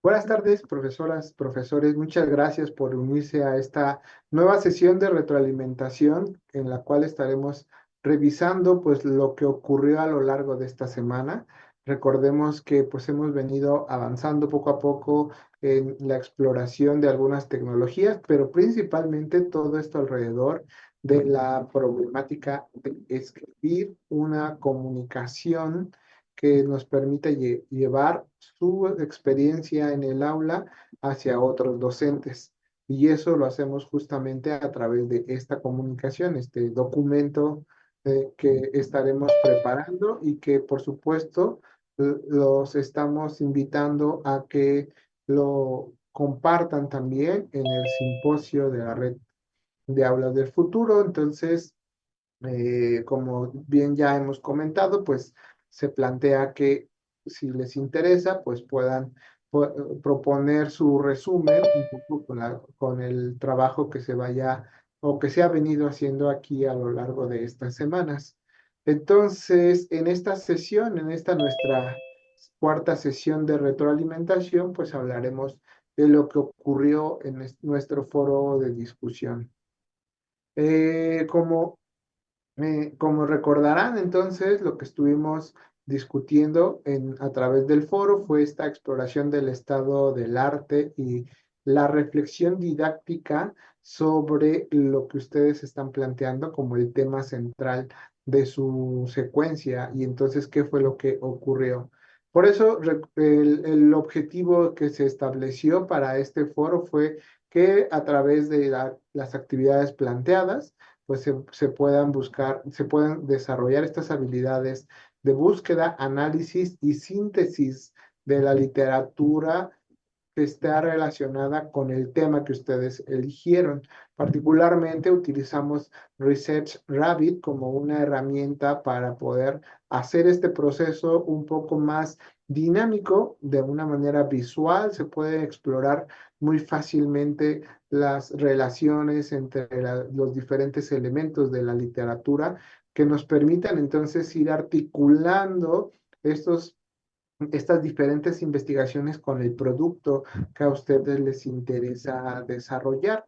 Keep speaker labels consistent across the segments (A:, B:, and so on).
A: Buenas tardes, profesoras, profesores. Muchas gracias por unirse a esta nueva sesión de retroalimentación en la cual estaremos revisando pues lo que ocurrió a lo largo de esta semana. Recordemos que pues hemos venido avanzando poco a poco en la exploración de algunas tecnologías, pero principalmente todo esto alrededor de la problemática de escribir una comunicación que nos permita llevar su experiencia en el aula hacia otros docentes. Y eso lo hacemos justamente a través de esta comunicación, este documento que estaremos preparando y que por supuesto los estamos invitando a que lo compartan también en el simposio de la red de aulas del futuro. Entonces, como bien ya hemos comentado, pues se plantea que si les interesa, pues puedan proponer su resumen un poco con el trabajo que se vaya o que se ha venido haciendo aquí a lo largo de estas semanas. Entonces, en esta sesión, en esta nuestra cuarta sesión de retroalimentación, pues hablaremos de lo que ocurrió en nuestro foro de discusión. Como recordarán, entonces, lo que estuvimos discutiendo a través del foro fue esta exploración del estado del arte y la reflexión didáctica sobre lo que ustedes están planteando como el tema central de su secuencia y entonces qué fue lo que ocurrió. Por eso, el objetivo que se estableció para este foro fue que a través de las actividades planteadas, pues se puedan buscar, se puedan desarrollar estas habilidades de búsqueda, análisis y síntesis de la literatura que está relacionada con el tema que ustedes eligieron. Particularmente utilizamos Research Rabbit como una herramienta para poder hacer este proceso un poco más dinámico, de una manera visual. Se puede explorar muy fácilmente las relaciones entre los diferentes elementos de la literatura que nos permitan entonces ir articulando estas diferentes investigaciones con el producto que a ustedes les interesa desarrollar,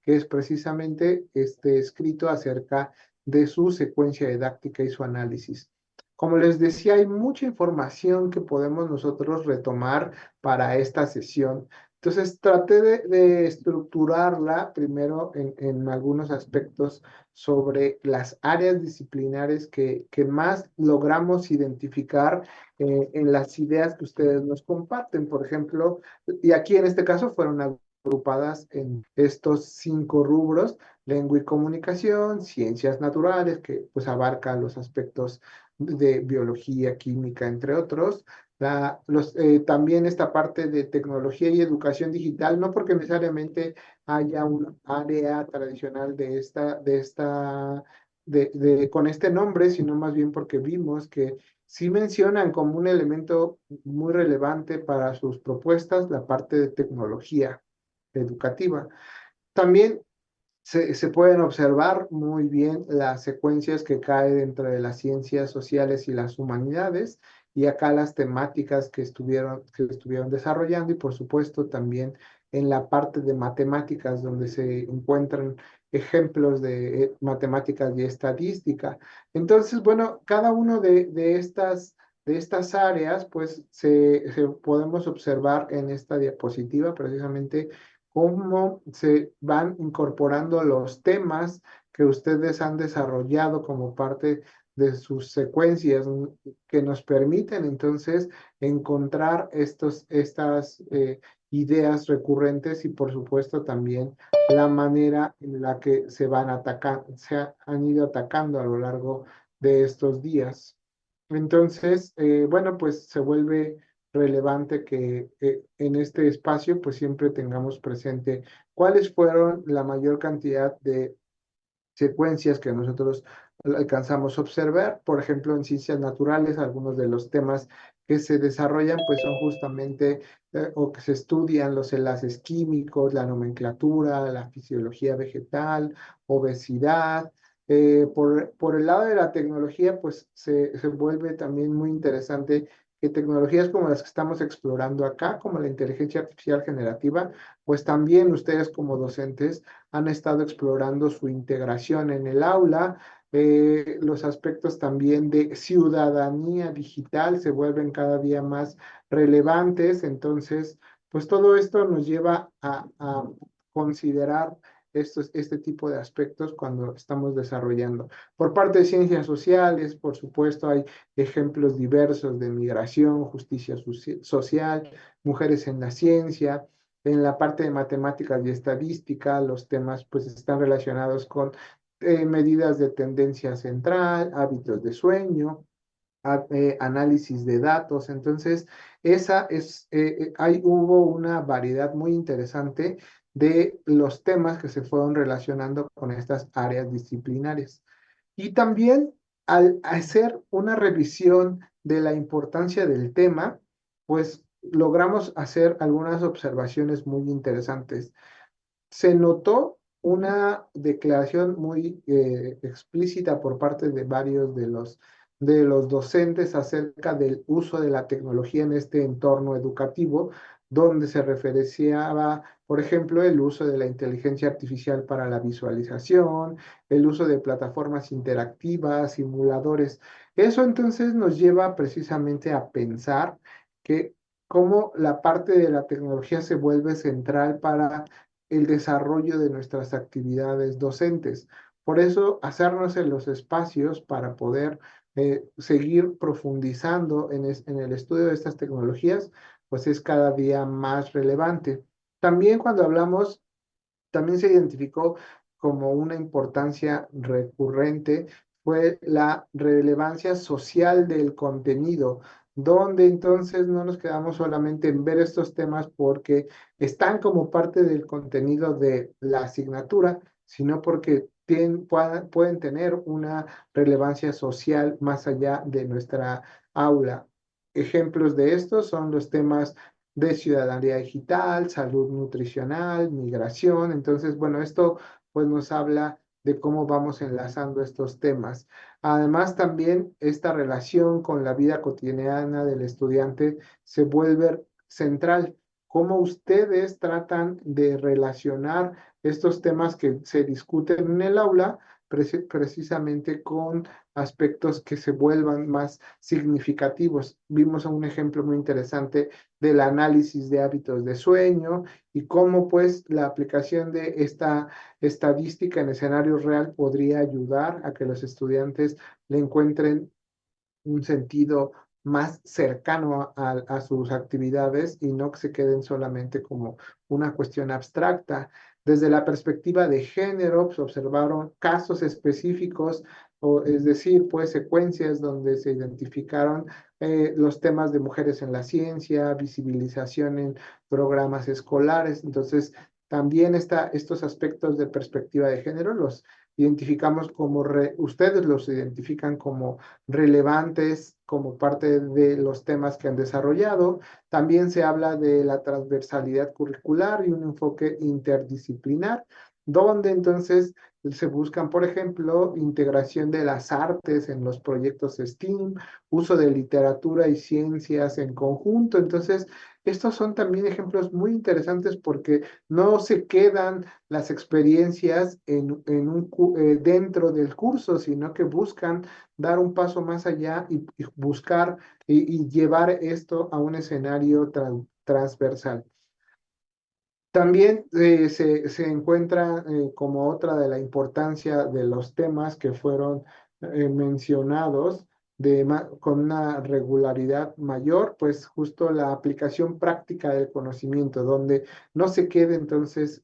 A: que es precisamente este escrito acerca de su secuencia didáctica y su análisis. Como les decía, hay mucha información que podemos nosotros retomar para esta sesión. Entonces, traté de estructurarla primero en algunos aspectos sobre las áreas disciplinares que más logramos identificar en las ideas que ustedes nos comparten. Por ejemplo, y aquí en este caso fueron agrupadas en estos 5 rubros: lengua y comunicación, ciencias naturales, que pues abarca los aspectos de biología, química, entre otros. También esta parte de tecnología y educación digital, no porque necesariamente haya un área tradicional con este nombre, sino más bien porque vimos que sí mencionan como un elemento muy relevante para sus propuestas la parte de tecnología educativa. También se pueden observar muy bien las secuencias que caen entre de las ciencias sociales y las humanidades, y acá las temáticas que estuvieron desarrollando, y por supuesto también en la parte de matemáticas, donde se encuentran ejemplos de matemáticas y estadística. Entonces, bueno, cada uno de estas áreas, pues podemos observar en esta diapositiva precisamente cómo se van incorporando los temas que ustedes han desarrollado como parte de sus secuencias, que nos permiten entonces encontrar estas ideas recurrentes, y por supuesto también la manera en la que se han ido atacando a lo largo de estos días. Entonces, bueno, pues se vuelve relevante que en este espacio pues siempre tengamos presente cuáles fueron la mayor cantidad de secuencias que nosotros alcanzamos a observar. Por ejemplo, en ciencias naturales, algunos de los temas que se desarrollan pues son justamente o que se estudian los enlaces químicos, la nomenclatura, la fisiología vegetal, obesidad. Por el lado de la tecnología, pues se vuelve también muy interesante que tecnologías como las que estamos explorando acá, como la inteligencia artificial generativa, pues también ustedes como docentes han estado explorando su integración en el aula. Los aspectos también de ciudadanía digital se vuelven cada día más relevantes. Entonces, pues todo esto nos lleva a considerar este tipo de aspectos cuando estamos desarrollando. Por parte de ciencias sociales, por supuesto, hay ejemplos diversos de migración, justicia social, mujeres en la ciencia. En la parte de matemáticas y estadística, los temas pues están relacionados con medidas de tendencia central, hábitos de sueño, análisis de datos. Entonces, hubo una variedad muy interesante de los temas que se fueron relacionando con estas áreas disciplinarias. Y también al hacer una revisión de la importancia del tema, pues logramos hacer algunas observaciones muy interesantes. Se notó una declaración muy explícita por parte de varios de los docentes acerca del uso de la tecnología en este entorno educativo, donde se referenciaba, por ejemplo, el uso de la inteligencia artificial para la visualización, el uso de plataformas interactivas, simuladores. Eso entonces nos lleva precisamente a pensar que cómo la parte de la tecnología se vuelve central para el desarrollo de nuestras actividades docentes. Por eso, hacernos en los espacios para poder seguir profundizando en el estudio de estas tecnologías, pues es cada día más relevante. También cuando hablamos, también se identificó como una importancia recurrente fue la relevancia social del contenido, donde entonces no nos quedamos solamente en ver estos temas porque están como parte del contenido de la asignatura, sino porque pueden tener una relevancia social más allá de nuestra aula. Ejemplos de estos son los temas de ciudadanía digital, salud nutricional, migración. Entonces, bueno, esto pues nos habla de cómo vamos enlazando estos temas. Además, también esta relación con la vida cotidiana del estudiante se vuelve central. Cómo ustedes tratan de relacionar estos temas que se discuten en el aula precisamente con aspectos que se vuelvan más significativos. Vimos un ejemplo muy interesante del análisis de hábitos de sueño y cómo pues la aplicación de esta estadística en escenario real podría ayudar a que los estudiantes le encuentren un sentido más cercano a sus actividades y no que se queden solamente como una cuestión abstracta. Desde la perspectiva de género, se observaron casos específicos, o, es decir, pues secuencias donde se identificaron los temas de mujeres en la ciencia, visibilización en programas escolares. Entonces, también estos aspectos de perspectiva de género los identificamos como, ustedes los identifican como relevantes como parte de los temas que han desarrollado. También se habla de la transversalidad curricular y un enfoque interdisciplinar, donde entonces se buscan, por ejemplo, integración de las artes en los proyectos STEAM, uso de literatura y ciencias en conjunto. Entonces, estos son también ejemplos muy interesantes porque no se quedan las experiencias dentro del curso, sino que buscan dar un paso más allá y buscar y llevar esto a un escenario transversal. También se encuentra como otra de la importancia de los temas que fueron mencionados con una regularidad mayor, pues justo la aplicación práctica del conocimiento, donde no se quede entonces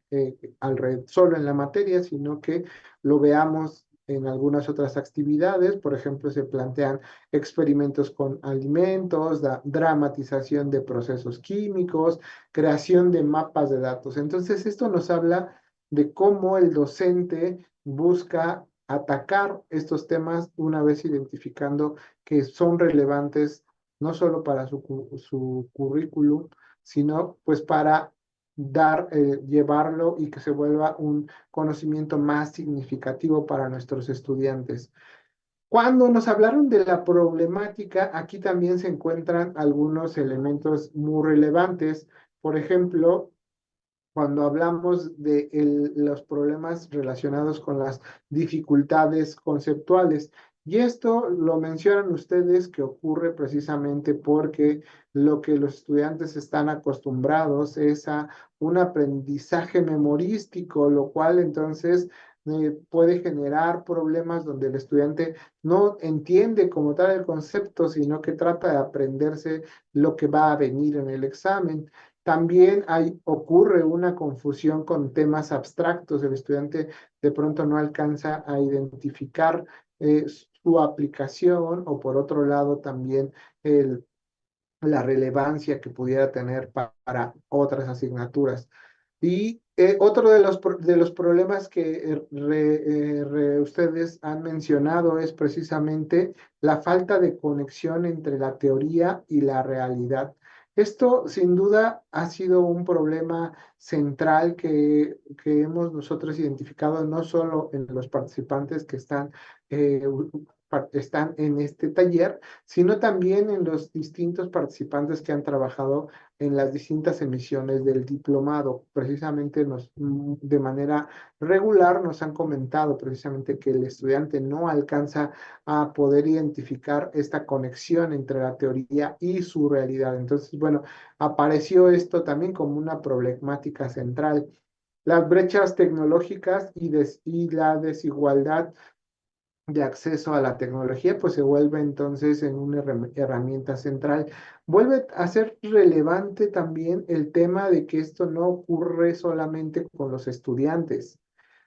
A: solo en la materia, sino que lo veamos en algunas otras actividades. Por ejemplo, se plantean experimentos con alimentos, dramatización de procesos químicos, creación de mapas de datos. Entonces, esto nos habla de cómo el docente busca atacar estos temas una vez identificando que son relevantes no solo para su currículum, sino pues para llevarlo y que se vuelva un conocimiento más significativo para nuestros estudiantes. Cuando nos hablaron de la problemática, aquí también se encuentran algunos elementos muy relevantes. Por ejemplo, cuando hablamos de los problemas relacionados con las dificultades conceptuales. Y esto lo mencionan ustedes que ocurre precisamente porque lo que los estudiantes están acostumbrados es a un aprendizaje memorístico, lo cual entonces puede generar problemas donde el estudiante no entiende como tal el concepto, sino que trata de aprenderse lo que va a venir en el examen. También ocurre una confusión con temas abstractos. El estudiante de pronto no alcanza a identificar su aplicación o por otro lado también el, la relevancia que pudiera tener para otras asignaturas. Y otro de los problemas que ustedes han mencionado es precisamente la falta de conexión entre la teoría y la realidad. Esto sin duda ha sido un problema central que hemos nosotros identificado no solo en los participantes que están en este taller, sino también en los distintos participantes que han trabajado en las distintas emisiones del diplomado. Precisamente de manera regular nos han comentado precisamente que el estudiante no alcanza a poder identificar esta conexión entre la teoría y su realidad. Entonces, bueno, apareció esto también como una problemática central. Las brechas tecnológicas y la desigualdad de acceso a la tecnología, pues se vuelve entonces en una herramienta central. Vuelve a ser relevante también el tema de que esto no ocurre solamente con los estudiantes,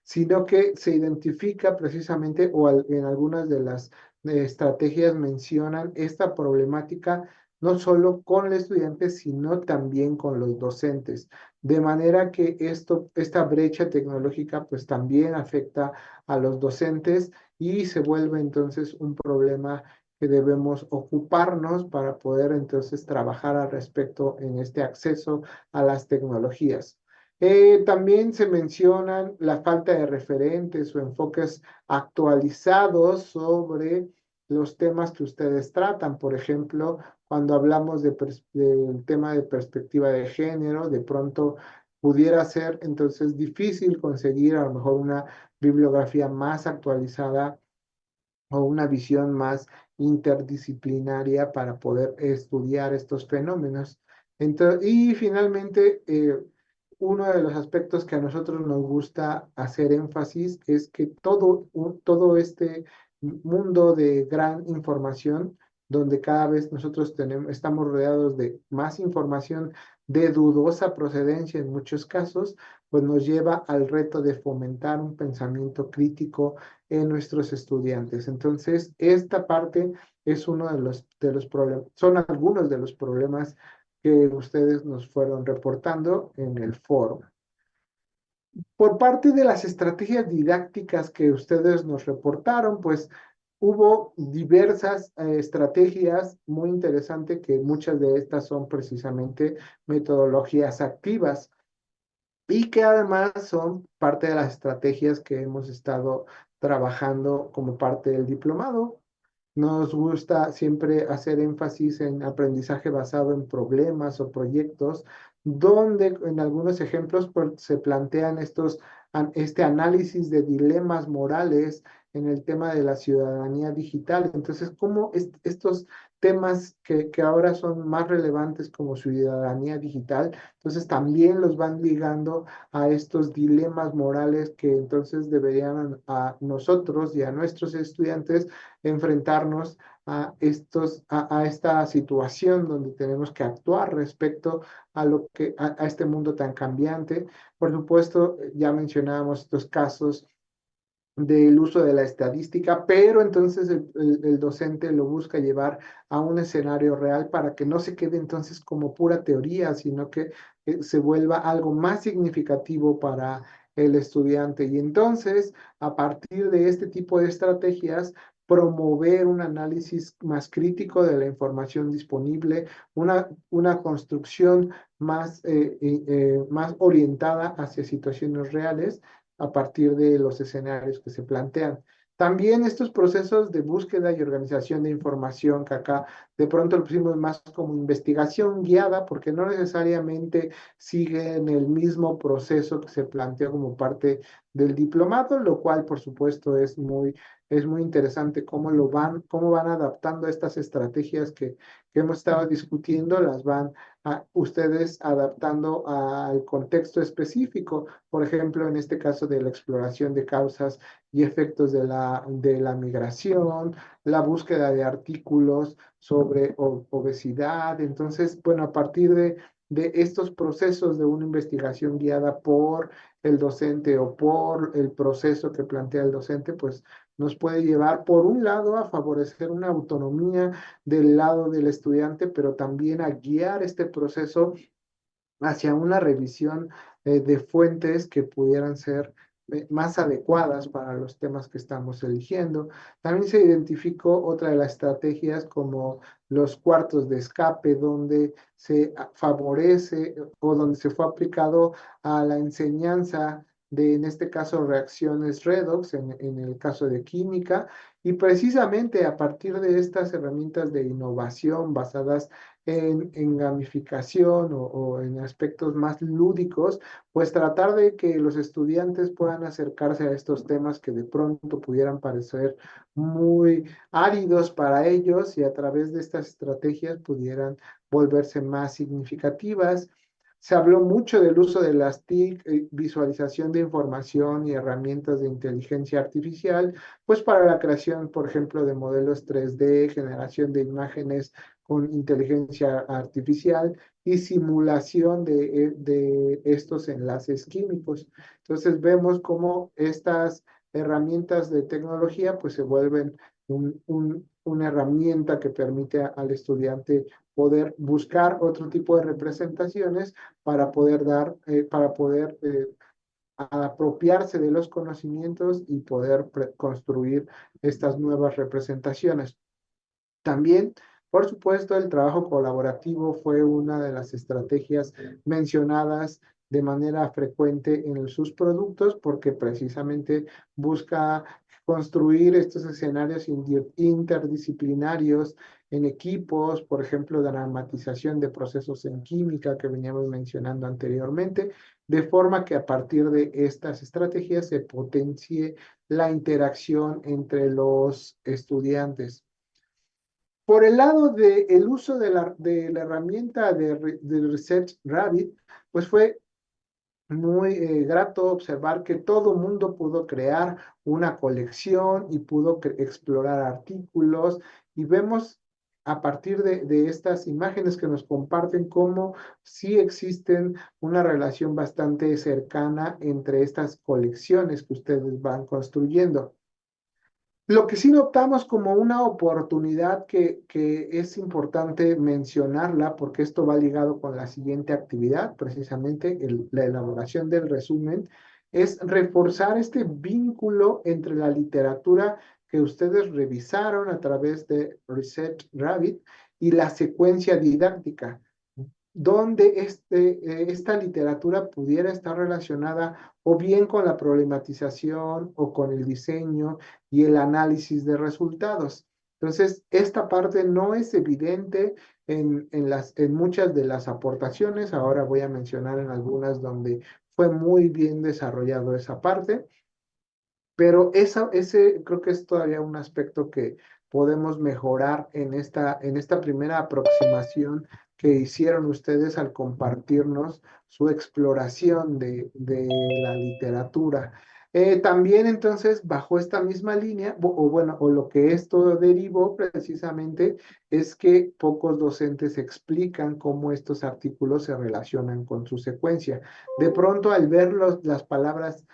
A: sino que se identifica precisamente, en algunas de las estrategias mencionan esta problemática no solo con el estudiante, sino también con los docentes. De manera que esta brecha tecnológica pues también afecta a los docentes y se vuelve entonces un problema que debemos ocuparnos para poder entonces trabajar al respecto en este acceso a las tecnologías. También se mencionan la falta de referentes o enfoques actualizados sobre los temas que ustedes tratan. Por ejemplo, cuando hablamos del tema de perspectiva de género, de pronto pudiera ser entonces difícil conseguir a lo mejor una bibliografía más actualizada o una visión más interdisciplinaria para poder estudiar estos fenómenos. Y finalmente, uno de los aspectos que a nosotros nos gusta hacer énfasis es que todo este mundo de gran información, donde cada vez nosotros estamos rodeados de más información de dudosa procedencia en muchos casos, pues nos lleva al reto de fomentar un pensamiento crítico en nuestros estudiantes. Entonces, esta parte es uno de los problemas, son algunos de los problemas que ustedes nos fueron reportando en el foro. Por parte de las estrategias didácticas que ustedes nos reportaron, pues hubo diversas estrategias muy interesantes que muchas de estas son precisamente metodologías activas y que además son parte de las estrategias que hemos estado trabajando como parte del diplomado. Nos gusta siempre hacer énfasis en aprendizaje basado en problemas o proyectos, donde en algunos ejemplos pues, se plantean este análisis de dilemas morales en el tema de la ciudadanía digital. Entonces, cómo estos temas que ahora son más relevantes como ciudadanía digital, entonces también los van ligando a estos dilemas morales que entonces deberían a nosotros y a nuestros estudiantes enfrentarnos a esta situación donde tenemos que actuar respecto a este mundo tan cambiante. Por supuesto, ya mencionábamos estos casos del uso de la estadística, pero entonces el docente lo busca llevar a un escenario real para que no se quede entonces como pura teoría, sino que se vuelva algo más significativo para el estudiante. Y entonces, a partir de este tipo de estrategias, promover un análisis más crítico de la información disponible, una construcción más orientada hacia situaciones reales a partir de los escenarios que se plantean. También estos procesos de búsqueda y organización de información, que acá de pronto lo pusimos más como investigación guiada, porque no necesariamente siguen el mismo proceso que se planteó como parte del diplomado, lo cual por supuesto es muy interesante cómo van adaptando estas estrategias que hemos estado discutiendo, las van ustedes adaptando al contexto específico, por ejemplo, en este caso de la exploración de causas y efectos de la migración, la búsqueda de artículos sobre obesidad. Entonces, bueno, a partir de estos procesos de una investigación guiada por el docente o por el proceso que plantea el docente, pues nos puede llevar, por un lado, a favorecer una autonomía del lado del estudiante, pero también a guiar este proceso hacia una revisión de fuentes que pudieran ser más adecuadas para los temas que estamos eligiendo. También se identificó otra de las estrategias como los cuartos de escape, donde se favorece o donde se fue aplicado a la enseñanza de, en este caso, reacciones redox, en el caso de química, y precisamente a partir de estas herramientas de innovación basadas en gamificación o en aspectos más lúdicos, pues tratar de que los estudiantes puedan acercarse a estos temas que de pronto pudieran parecer muy áridos para ellos y a través de estas estrategias pudieran volverse más significativas. Se habló mucho del uso de las TIC, visualización de información y herramientas de inteligencia artificial, pues para la creación, por ejemplo, de modelos 3D, generación de imágenes con inteligencia artificial y simulación de estos enlaces químicos. Entonces vemos cómo estas herramientas de tecnología pues se vuelven una herramienta que permite al estudiante poder buscar otro tipo de representaciones para poder apropiarse de los conocimientos y poder construir estas nuevas representaciones. También, por supuesto, el trabajo colaborativo fue una de las estrategias mencionadas de manera frecuente en sus productos porque precisamente busca construir estos escenarios interdisciplinarios en equipos, por ejemplo, dramatización de procesos en química que veníamos mencionando anteriormente, de forma que a partir de estas estrategias se potencie la interacción entre los estudiantes. Por el lado del uso de la herramienta de Research Rabbit, pues fue muy grato observar que todo mundo pudo crear una colección y pudo explorar artículos y vemos a partir de estas imágenes que nos comparten cómo sí existen una relación bastante cercana entre estas colecciones que ustedes van construyendo. Lo que sí notamos como una oportunidad que es importante mencionarla, porque esto va ligado con la siguiente actividad, precisamente la elaboración del resumen, es reforzar este vínculo entre la literatura que ustedes revisaron a través de Research Rabbit y la secuencia didáctica donde esta literatura pudiera estar relacionada o bien con la problematización o con el diseño y el análisis de resultados. Entonces, esta parte no es evidente en muchas de las aportaciones. Ahora voy a mencionar en algunas donde fue muy bien desarrollado esa parte. Pero ese creo que es todavía un aspecto que podemos mejorar en esta primera aproximación que hicieron ustedes al compartirnos su exploración de la literatura. También entonces, bajo esta misma línea, o bueno, o lo que esto derivó precisamente es que pocos docentes explican cómo estos artículos se relacionan con su secuencia. De pronto, al ver las palabras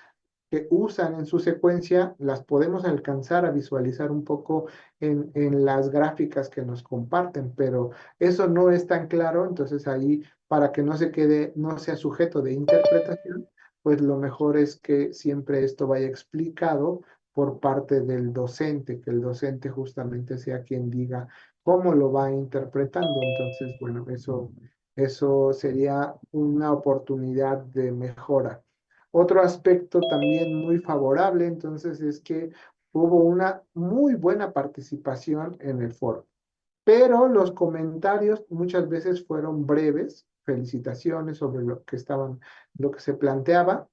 A: que usan en su secuencia, las podemos alcanzar a visualizar un poco en las gráficas que nos comparten, pero eso no es tan claro, entonces ahí para que no se quede, no sea sujeto de interpretación, pues lo mejor es que siempre esto vaya explicado por parte del docente, que el docente justamente sea quien diga cómo lo va interpretando. Entonces, bueno, eso sería una oportunidad de mejora. Otro aspecto también muy favorable, entonces, es que hubo una muy buena participación en el foro, pero los comentarios muchas veces fueron breves, felicitaciones sobre lo que se planteaba,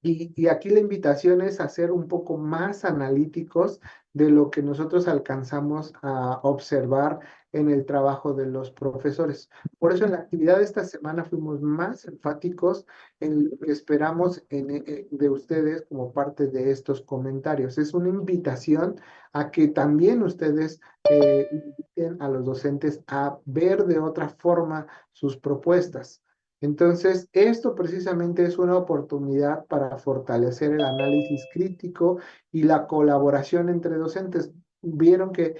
A: y aquí la invitación es a ser un poco más analíticos de lo que nosotros alcanzamos a observar en el trabajo de los profesores. Por eso en la actividad de esta semana fuimos más enfáticos en lo que esperamos de ustedes como parte de estos comentarios. Es una invitación a que también ustedes inviten a los docentes a ver de otra forma sus propuestas. Entonces, esto precisamente es una oportunidad para fortalecer el análisis crítico y la colaboración entre docentes. Vieron que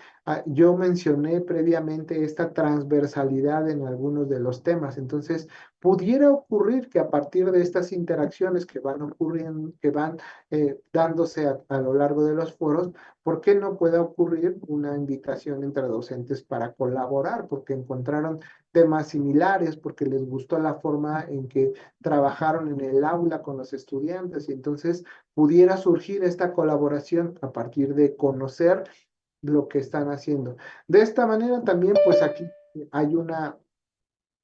A: yo mencioné previamente esta transversalidad en algunos de los temas. Entonces, pudiera ocurrir que a partir de estas interacciones que van ocurriendo, que van dándose a lo largo de los foros, ¿por qué no pueda ocurrir una invitación entre docentes para colaborar? Porque encontraron temas similares, porque les gustó la forma en que trabajaron en el aula con los estudiantes y entonces pudiera surgir esta colaboración a partir de conocer lo que están haciendo. De esta manera también, pues aquí hay una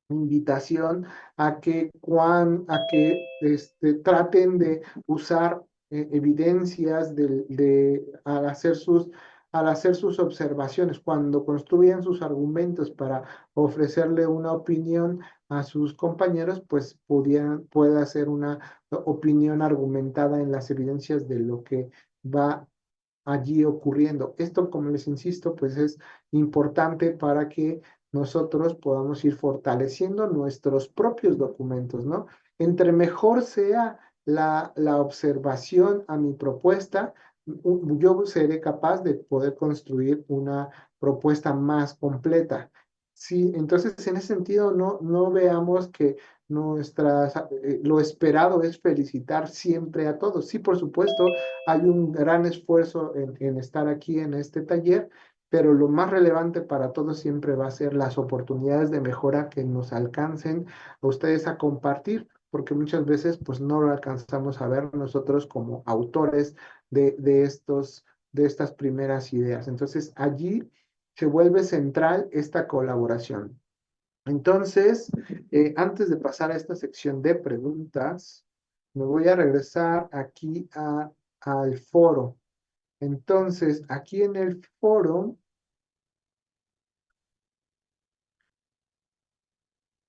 A: invitación a que traten de usar evidencias al hacer sus observaciones, cuando construyan sus argumentos para ofrecerle una opinión a sus compañeros, pues pueda hacer una opinión argumentada en las evidencias de lo que va allí ocurriendo. Esto, como les insisto, pues es importante para que nosotros podamos ir fortaleciendo nuestros propios documentos, ¿no? Entre mejor sea la observación a mi propuesta, yo seré capaz de poder construir una propuesta más completa. Sí, entonces en ese sentido no veamos que lo esperado es felicitar siempre a todos. Sí, por supuesto, hay un gran esfuerzo en estar aquí en este taller, pero lo más relevante para todos siempre va a ser las oportunidades de mejora que nos alcancen a ustedes a compartir, porque muchas veces pues no lo alcanzamos a ver nosotros como autores de estas primeras ideas. Entonces allí se vuelve central esta colaboración. Entonces, antes de pasar a esta sección de preguntas, me voy a regresar aquí al foro. Entonces, aquí en el foro,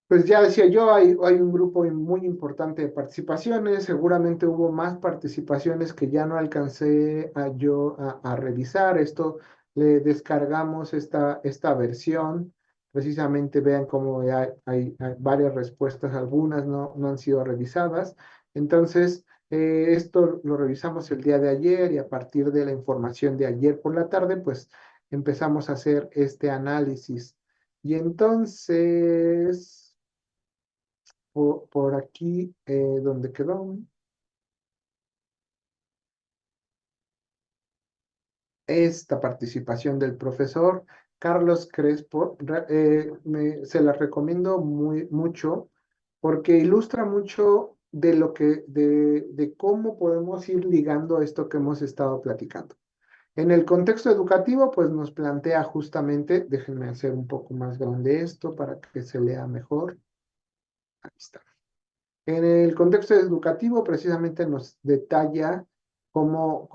A: pues ya decía yo, hay un grupo muy importante de participaciones, seguramente hubo más participaciones que ya no alcancé a revisar. Esto le descargamos esta versión, precisamente vean cómo hay varias respuestas, algunas no han sido revisadas. Entonces, esto lo revisamos el día de ayer y a partir de la información de ayer por la tarde, pues empezamos a hacer este análisis. Y entonces por aquí, donde quedó esta participación del profesor Carlos Crespo, se la recomiendo mucho porque ilustra mucho de cómo podemos ir ligando esto que hemos estado platicando. En el contexto educativo, pues nos plantea justamente, déjenme hacer un poco más grande esto para que se lea mejor. Ahí está. En el contexto educativo, precisamente nos detalla cómo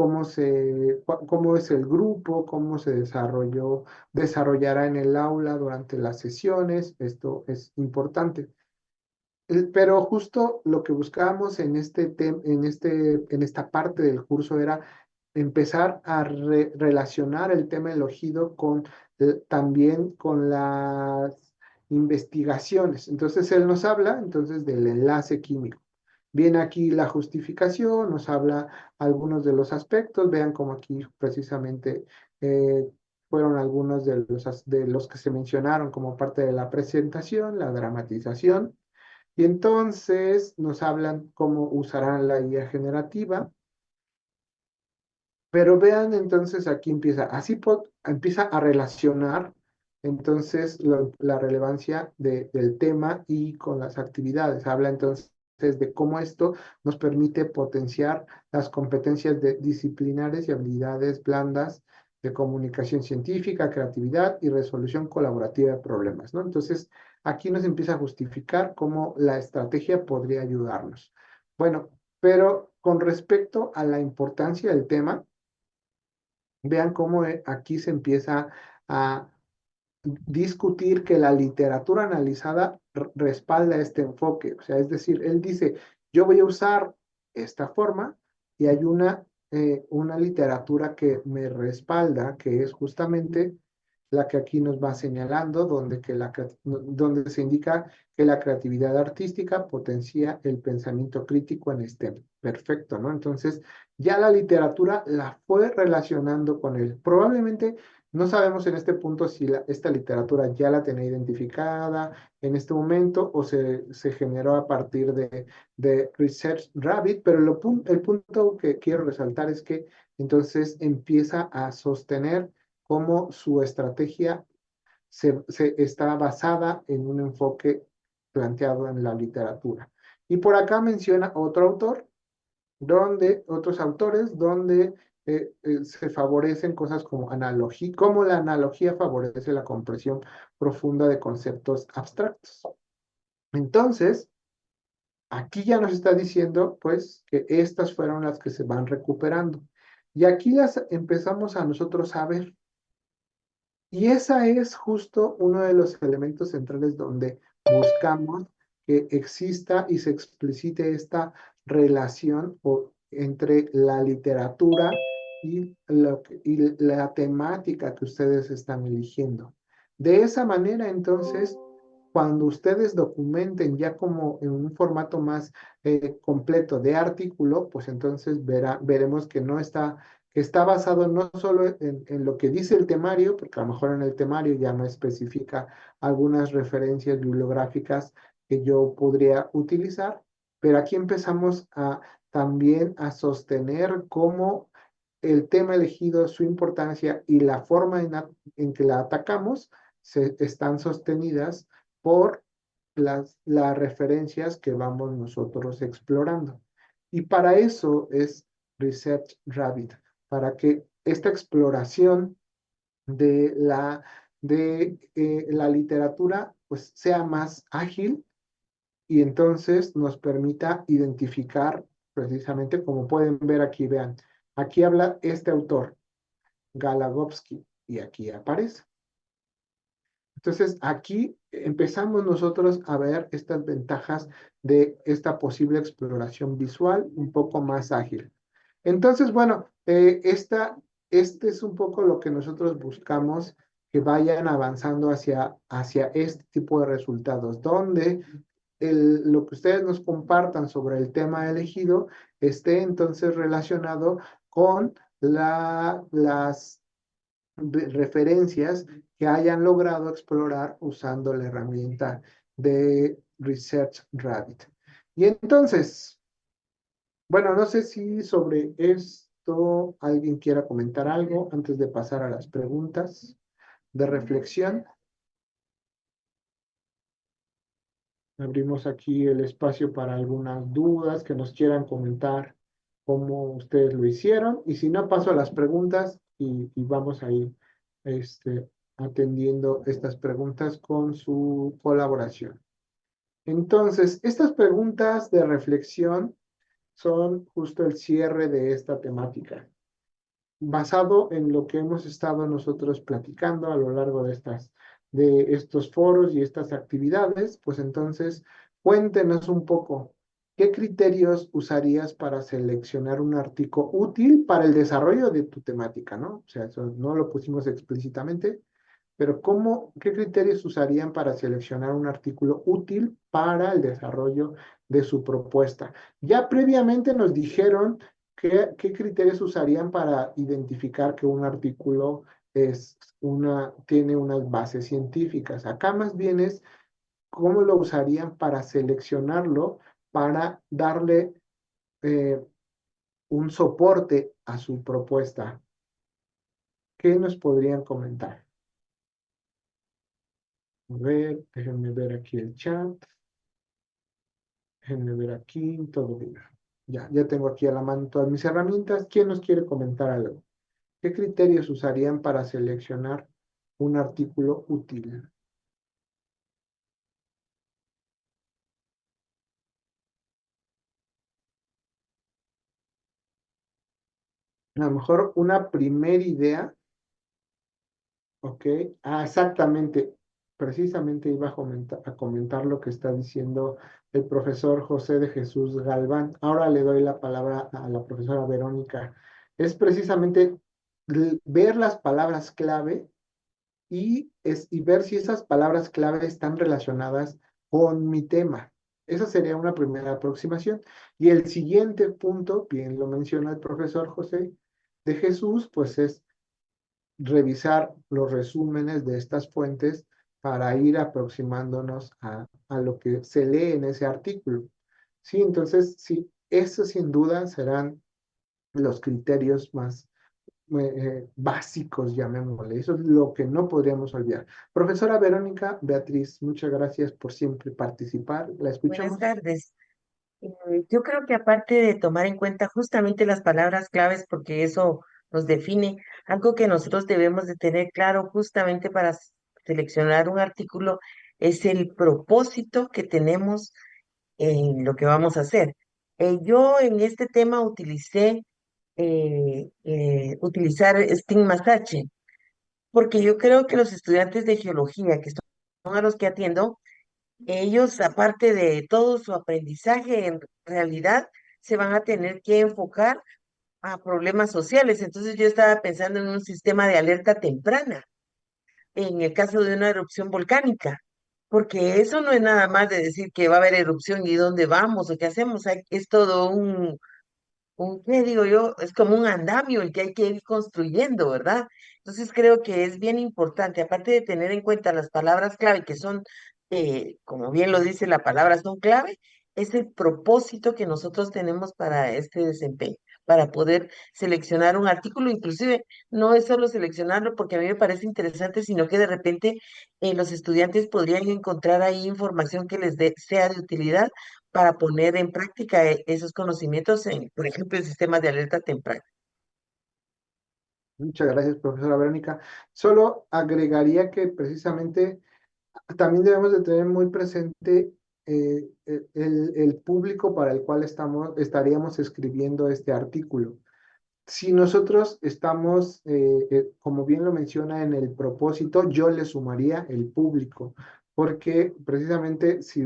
A: es el grupo, cómo se desarrollará en el aula durante las sesiones. Esto es importante. Pero justo lo que buscábamos en esta parte del curso era empezar a relacionar el tema elegido también con las investigaciones. Entonces él nos habla entonces del enlace químico. Viene aquí la justificación, nos habla algunos de los aspectos, vean cómo aquí precisamente eh, fueron algunos de los que se mencionaron como parte de la presentación, la dramatización. Y entonces nos hablan cómo usarán la guía generativa, pero vean entonces aquí empieza a relacionar entonces la relevancia del tema y con las actividades. Habla entonces de cómo esto nos permite potenciar las competencias disciplinares y habilidades blandas de comunicación científica, creatividad y resolución colaborativa de problemas, ¿no? Entonces, aquí nos empieza a justificar cómo la estrategia podría ayudarnos. Bueno, pero con respecto a la importancia del tema, vean cómo aquí se empieza a discutir que la literatura analizada respalda este enfoque. O sea, es decir, él dice, yo voy a usar esta forma y hay una literatura que me respalda, que es justamente la que aquí nos va señalando, donde se indica que la creatividad artística potencia el pensamiento crítico en STEM. Perfecto, ¿no? Entonces, ya la literatura la fue relacionando con él. Probablemente no sabemos en este punto si esta literatura ya la tenía identificada en este momento o se generó a partir de Research Rabbit, pero el punto que quiero resaltar es que entonces empieza a sostener cómo su estrategia está basada en un enfoque planteado en la literatura. Y por acá menciona otro autor, otros autores, donde se favorecen cosas como analogía, como la analogía favorece la comprensión profunda de conceptos abstractos. Entonces, aquí ya nos está diciendo, pues, que estas fueron las que se van recuperando. Y aquí las empezamos a nosotros a ver. Y esa es justo uno de los elementos centrales donde buscamos que exista y se explicite esta relación entre la literatura y la temática que ustedes están eligiendo. De esa manera, entonces, cuando ustedes documenten ya como en un formato más completo de artículo, pues entonces veremos que no está que está basado no solo en lo que dice el temario, porque a lo mejor en el temario ya no especifica algunas referencias bibliográficas que yo podría utilizar, pero aquí empezamos también a sostener cómo el tema elegido, su importancia y la forma en que la atacamos están sostenidas por las referencias que vamos nosotros explorando. Y para eso es Research Rabbit, para que esta exploración de la literatura pues sea más ágil y entonces nos permita identificar precisamente como pueden ver aquí, vean, aquí habla este autor, Galagovsky, y aquí aparece. Entonces, aquí empezamos nosotros a ver estas ventajas de esta posible exploración visual un poco más ágil. Entonces, bueno, este es un poco lo que nosotros buscamos que vayan avanzando hacia este tipo de resultados, donde lo que ustedes nos compartan sobre el tema elegido esté entonces relacionado con las referencias que hayan logrado explorar usando la herramienta de Research Rabbit. Y entonces, bueno, no sé si sobre esto alguien quiera comentar algo antes de pasar a las preguntas de reflexión. Abrimos aquí el espacio para algunas dudas que nos quieran comentar cómo ustedes lo hicieron. Y si no, paso a las preguntas y vamos a ir atendiendo estas preguntas con su colaboración. Entonces, estas preguntas de reflexión son justo el cierre de esta temática, basado en lo que hemos estado nosotros platicando a lo largo de estos foros y estas actividades, pues entonces cuéntenos un poco, ¿qué criterios usarías para seleccionar un artículo útil para el desarrollo de tu temática, ¿no? O sea, eso no lo pusimos explícitamente, pero qué criterios usarían para seleccionar un artículo útil para el desarrollo de su propuesta? Ya previamente nos dijeron qué criterios usarían para identificar que un artículo tiene unas bases científicas. Acá más bien es cómo lo usarían para seleccionarlo, para darle eh, un soporte a su propuesta. ¿Qué nos podrían comentar? A ver, déjenme ver aquí el chat. Déjenme ver aquí, todo bien. Ya tengo aquí a la mano todas mis herramientas. ¿Quién nos quiere comentar algo? ¿Qué criterios usarían para seleccionar un artículo útil? A lo mejor una primera idea, ¿ok? Ah, exactamente. Precisamente iba a comentar lo que está diciendo el profesor José de Jesús Galván. Ahora le doy la palabra a la profesora Verónica. Es precisamente ver las palabras clave y ver si esas palabras clave están relacionadas con mi tema. Esa sería una primera aproximación. Y el siguiente punto, bien lo menciona el profesor José de Jesús, pues es revisar los resúmenes de estas fuentes para ir aproximándonos a lo que se lee en ese artículo. Sí, entonces, sí, eso sin duda serán los criterios más básicos, llamémosle. Eso es lo que no podríamos olvidar. Profesora Verónica Beatriz, muchas gracias por siempre participar. ¿La
B: Buenas
A: escuchamos?
B: tardes. Yo creo que aparte de tomar en cuenta justamente las palabras claves, porque eso nos define, algo que nosotros debemos de tener claro justamente para seleccionar un artículo es el propósito que tenemos en lo que vamos a hacer. Yo en este tema utilizar Stigma Sache, porque yo creo que los estudiantes de geología, que son a los que atiendo, ellos, aparte de todo su aprendizaje, en realidad se van a tener que enfocar a problemas sociales. Entonces yo estaba pensando en un sistema de alerta temprana en el caso de una erupción volcánica, porque eso no es nada más de decir que va a haber erupción y dónde vamos o qué hacemos. Es todo ¿qué digo yo? Es como un andamio el que hay que ir construyendo, ¿verdad? Entonces creo que es bien importante, aparte de tener en cuenta las palabras clave, que son, como bien lo dice la palabra, son clave, es el propósito que nosotros tenemos para este desempeño, para poder seleccionar un artículo, inclusive no es solo seleccionarlo porque a mí me parece interesante, sino que de repente los estudiantes podrían encontrar ahí información que sea de utilidad para poner en práctica esos conocimientos en, por ejemplo, en sistemas de alerta temprana.
A: Muchas gracias, profesora Verónica. Solo agregaría que precisamente también debemos de tener muy presente el público para el cual estaríamos escribiendo este artículo. Si nosotros estamos, como bien lo menciona en el propósito, yo le sumaría el público, porque precisamente si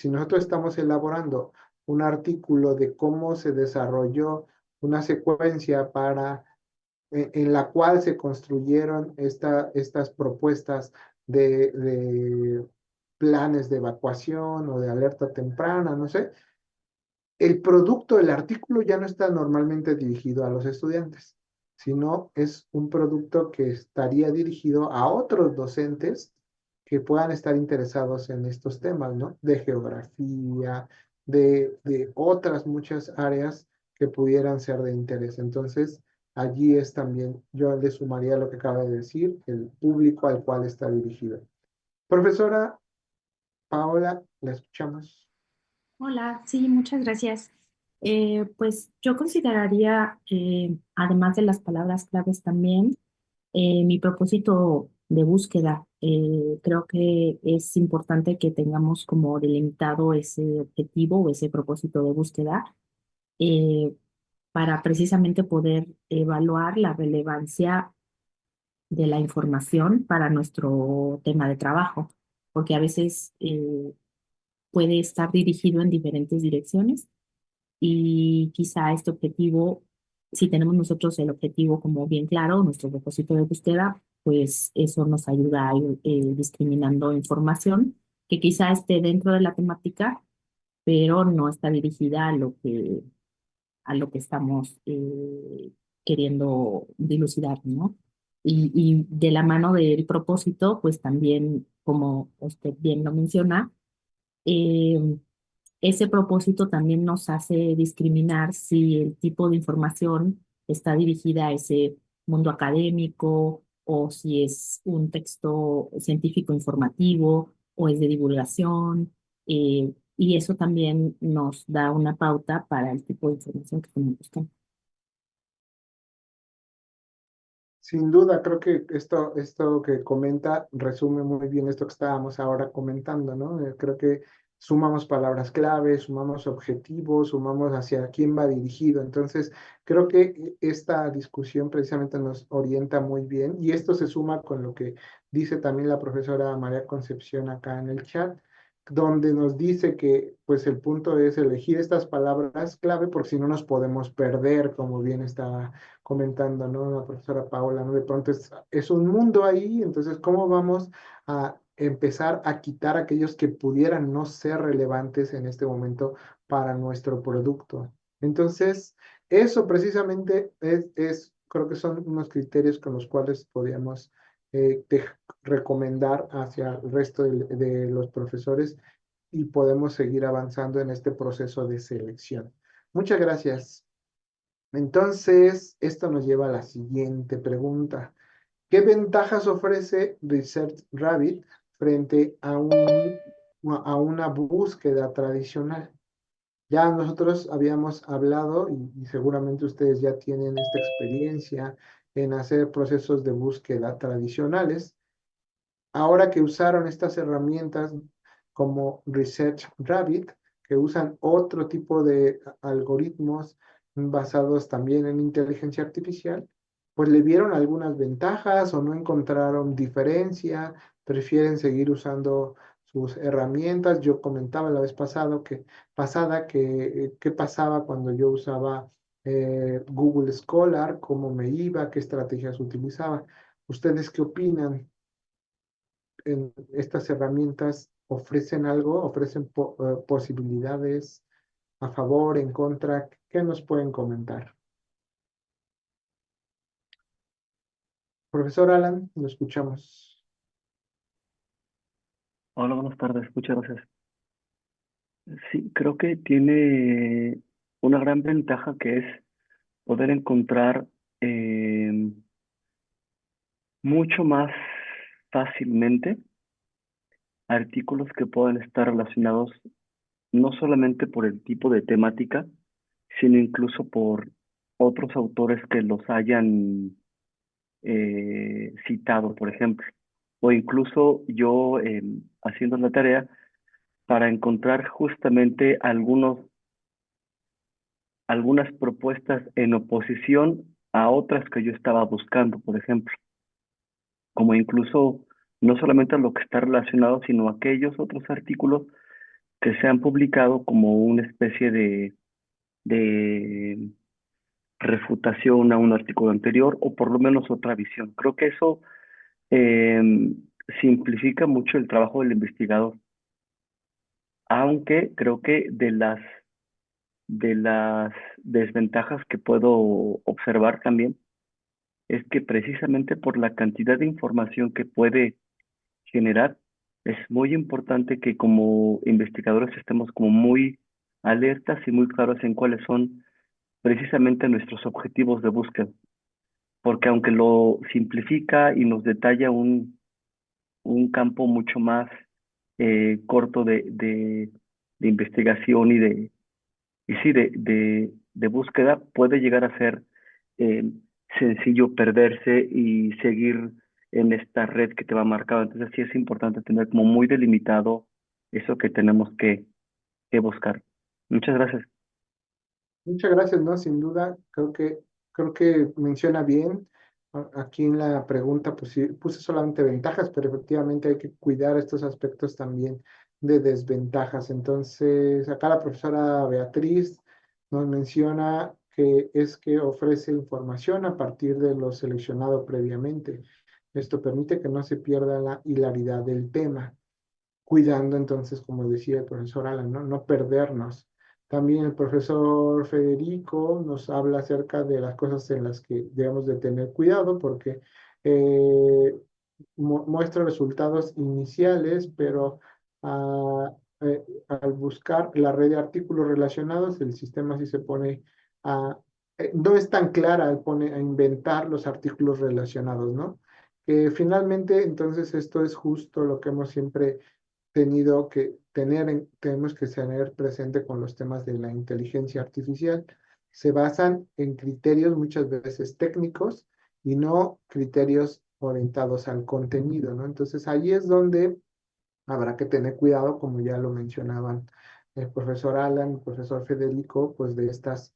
A: nosotros estamos elaborando un artículo de cómo se desarrolló una secuencia en la cual se construyeron estas propuestas de planes de evacuación o de alerta temprana, no sé, el producto del artículo ya no está normalmente dirigido a los estudiantes, sino es un producto que estaría dirigido a otros docentes que puedan estar interesados en estos temas, ¿no? De geografía, de otras muchas áreas que pudieran ser de interés. Entonces, allí es también, yo le sumaría lo que acaba de decir, el público al cual está dirigido. Profesora Paola, la escuchamos.
C: Hola, sí, muchas gracias. Pues yo consideraría, además de las palabras claves también, mi propósito de búsqueda. Creo que es importante que tengamos como delimitado ese objetivo o ese propósito de búsqueda eh, para precisamente poder evaluar la relevancia de la información para nuestro tema de trabajo, porque a veces puede estar dirigido en diferentes direcciones y quizá este objetivo, si tenemos nosotros el objetivo como bien claro, nuestro propósito de búsqueda, pues eso nos ayuda a ir discriminando información que quizá esté dentro de la temática, pero no está dirigida a lo que estamos queriendo dilucidar, ¿no? Y de la mano del propósito, pues también, como usted bien lo menciona, eh, ese propósito también nos hace discriminar si el tipo de información está dirigida a ese mundo académico o si es un texto científico informativo o es de divulgación. y eso también nos da una pauta para el tipo de información que estamos buscando.
A: Sin duda, creo que esto que comenta resume muy bien esto que estábamos ahora comentando, ¿no? Creo que sumamos palabras clave, sumamos objetivos, sumamos hacia quién va dirigido. Entonces, creo que esta discusión precisamente nos orienta muy bien y esto se suma con lo que dice también la profesora María Concepción acá en el chat, donde nos dice que pues el punto es elegir estas palabras clave porque si no nos podemos perder, como bien está comentando, ¿no? La profesora Paola, ¿no? De pronto es un mundo ahí, entonces, ¿cómo vamos a empezar a quitar aquellos que pudieran no ser relevantes en este momento para nuestro producto? Entonces, eso precisamente creo que son unos criterios con los cuales podríamos recomendar hacia el resto de los profesores y podemos seguir avanzando en este proceso de selección. Muchas gracias. Entonces, esto nos lleva a la siguiente pregunta. ¿Qué ventajas ofrece Research Rabbit frente a una búsqueda tradicional? Ya nosotros habíamos hablado y seguramente ustedes ya tienen esta experiencia en hacer procesos de búsqueda tradicionales. Ahora que usaron estas herramientas como Research Rabbit, que usan otro tipo de algoritmos basados también en inteligencia artificial, pues le vieron algunas ventajas o no encontraron diferencia, prefieren seguir usando sus herramientas. Yo comentaba la vez pasada que qué pasaba cuando yo usaba Google Scholar, cómo me iba, qué estrategias utilizaba. ¿Ustedes qué opinan? Estas herramientas ofrecen algo, ofrecen posibilidades a favor, en contra. ¿Qué nos pueden comentar? Profesor Alan, lo escuchamos.
D: Hola, buenas tardes, muchas gracias. Sí, creo que tiene una gran ventaja que es poder encontrar mucho más fácilmente artículos que puedan estar relacionados no solamente por el tipo de temática, sino incluso por otros autores que los hayan citado, por ejemplo. O incluso yo haciendo la tarea para encontrar justamente algunas propuestas en oposición a otras que yo estaba buscando, por ejemplo, como incluso no solamente a lo que está relacionado, sino a aquellos otros artículos que se han publicado como una especie de refutación a un artículo anterior o por lo menos otra visión. Creo que eso eh, simplifica mucho el trabajo del investigador, aunque creo que de las desventajas que puedo observar también es que precisamente por la cantidad de información que puede generar, es muy importante que como investigadores estemos como muy alertas y muy claros en cuáles son precisamente nuestros objetivos de búsqueda, porque aunque lo simplifica y nos detalla un campo mucho más corto de investigación y sí, de búsqueda, puede llegar a ser eh, sencillo perderse y seguir en esta red que te va marcado. Entonces sí es importante tener como muy delimitado eso que tenemos que buscar. Muchas gracias.
A: Muchas gracias, ¿no? Sin duda, creo que menciona bien. Aquí en la pregunta, pues sí, puse solamente ventajas, pero efectivamente hay que cuidar estos aspectos también de desventajas. Entonces, acá la profesora Beatriz nos menciona que es que ofrece información a partir de lo seleccionado previamente. Esto permite que no se pierda la hilaridad del tema, cuidando entonces, como decía el profesor Alan, ¿no? No perdernos. También el profesor Federico nos habla acerca de las cosas en las que debemos de tener cuidado porque eh, muestra resultados iniciales, pero al buscar la red de artículos relacionados, el sistema sí se pone a... no es tan clara, pone a inventar los artículos relacionados, ¿no? Que finalmente, entonces, esto es justo lo que hemos siempre tenemos que tener presente con los temas de la inteligencia artificial. Se basan en criterios muchas veces técnicos y no criterios orientados al contenido, ¿no? Entonces ahí es donde habrá que tener cuidado, como ya lo mencionaban el profesor Alan, el profesor Federico, pues de estas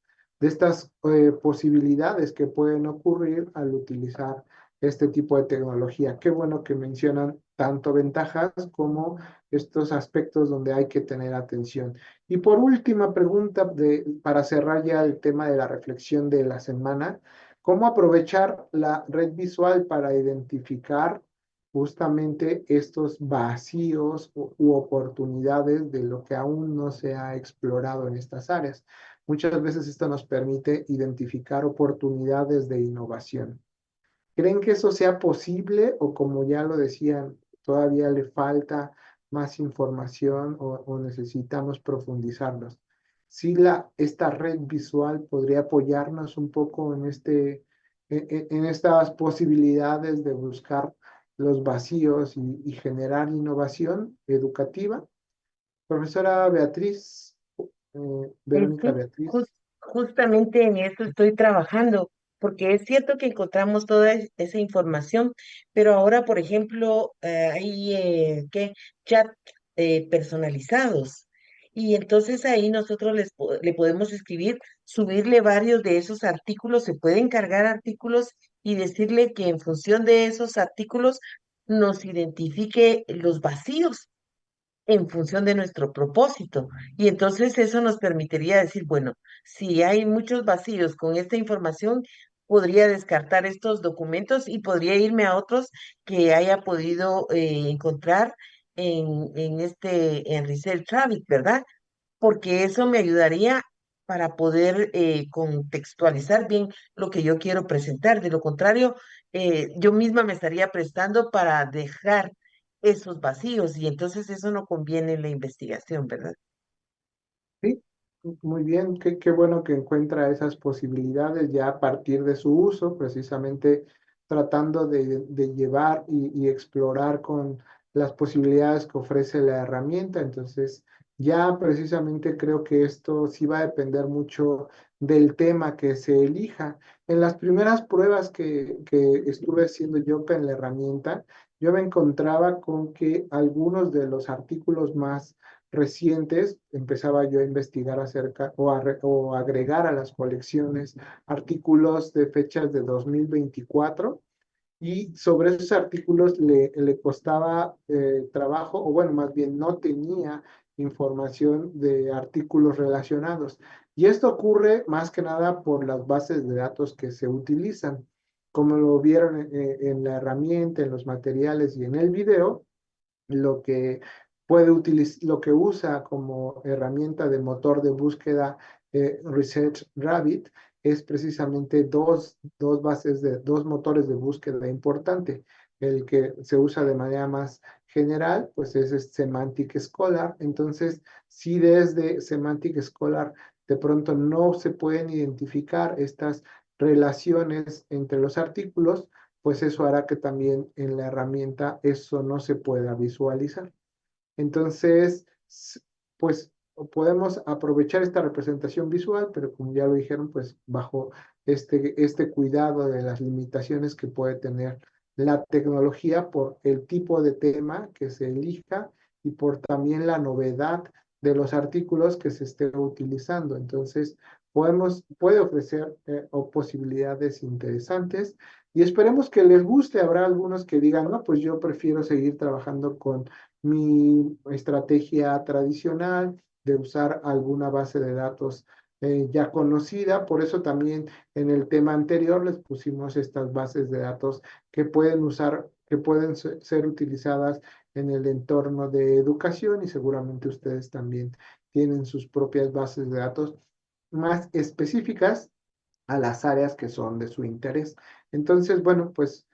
A: posibilidades que pueden ocurrir al utilizar este tipo de tecnología. Qué bueno que mencionan tanto ventajas como estos aspectos donde hay que tener atención. Y por última pregunta, para cerrar ya el tema de la reflexión de la semana, ¿cómo aprovechar la red visual para identificar justamente estos vacíos u oportunidades de lo que aún no se ha explorado en estas áreas? Muchas veces esto nos permite identificar oportunidades de innovación. ¿Creen que eso sea posible o, como ya lo decían, todavía le falta más información o necesitamos profundizarlos? Sí, esta red visual podría apoyarnos un poco en estas posibilidades de buscar los vacíos y generar innovación educativa. Profesora Beatriz, Verónica
B: Sí,
A: Beatriz.
B: justamente en eso estoy trabajando, porque es cierto que encontramos toda esa información, pero ahora, por ejemplo, hay ¿qué? Chat personalizados. Y entonces ahí nosotros le podemos escribir, subirle varios de esos artículos, se pueden cargar artículos y decirle que en función de esos artículos nos identifique los vacíos en función de nuestro propósito. Y entonces eso nos permitiría decir, bueno, si hay muchos vacíos con esta información, podría descartar estos documentos y podría irme a otros que haya podido encontrar en Research Rabbit, ¿verdad? Porque eso me ayudaría para poder contextualizar bien lo que yo quiero presentar. De lo contrario, yo misma me estaría prestando para dejar esos vacíos y entonces eso no conviene en la investigación, ¿verdad?
A: Sí, muy bien, qué bueno que encuentra esas posibilidades ya a partir de su uso, precisamente tratando de llevar y explorar con las posibilidades que ofrece la herramienta. Entonces, ya precisamente creo que esto sí va a depender mucho del tema que se elija. En las primeras pruebas que estuve haciendo yo en la herramienta, yo me encontraba con que algunos de los artículos más recientes, empezaba yo a investigar acerca o agregar a las colecciones artículos de fechas de 2024 y sobre esos artículos le costaba trabajo, o bueno, más bien no tenía información de artículos relacionados. Y esto ocurre más que nada por las bases de datos que se utilizan. Como lo vieron en la herramienta, en los materiales y en el video, lo que lo que usa como herramienta de motor de búsqueda Research Rabbit es precisamente dos motores de búsqueda importante. El que se usa de manera más general, pues es Semantic Scholar. Entonces, si desde Semantic Scholar de pronto no se pueden identificar estas relaciones entre los artículos, pues eso hará que también en la herramienta eso no se pueda visualizar. Entonces, pues podemos aprovechar esta representación visual, pero como ya lo dijeron, pues bajo este cuidado de las limitaciones que puede tener la tecnología por el tipo de tema que se elija y por también la novedad de los artículos que se esté utilizando. Entonces, puede ofrecer posibilidades interesantes y esperemos que les guste. Habrá algunos que digan, no, pues yo prefiero seguir trabajando con mi estrategia tradicional de usar alguna base de datos ya conocida. Por eso también en el tema anterior les pusimos estas bases de datos que pueden ser utilizadas en el entorno de educación y seguramente ustedes también tienen sus propias bases de datos más específicas a las áreas que son de su interés. Entonces, bueno, pues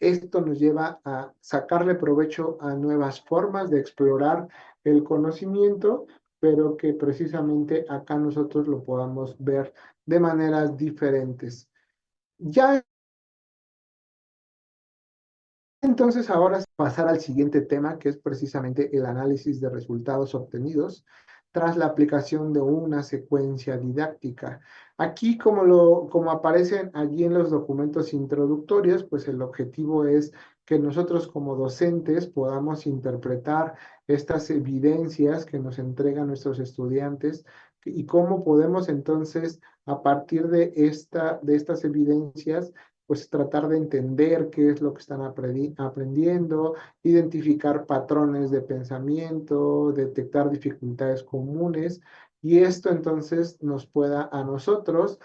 A: esto nos lleva a sacarle provecho a nuevas formas de explorar el conocimiento, pero que precisamente acá nosotros lo podamos ver de maneras diferentes. Ya en entonces ahora pasar al siguiente tema, que es precisamente el análisis de resultados obtenidos tras la aplicación de una secuencia didáctica. Aquí, como aparecen allí en los documentos introductorios, pues el objetivo es que nosotros como docentes podamos interpretar estas evidencias que nos entregan nuestros estudiantes y cómo podemos entonces, a partir de estas evidencias, pues tratar de entender qué es lo que están aprendiendo, identificar patrones de pensamiento, detectar dificultades comunes, y esto entonces nos pueda a nosotros,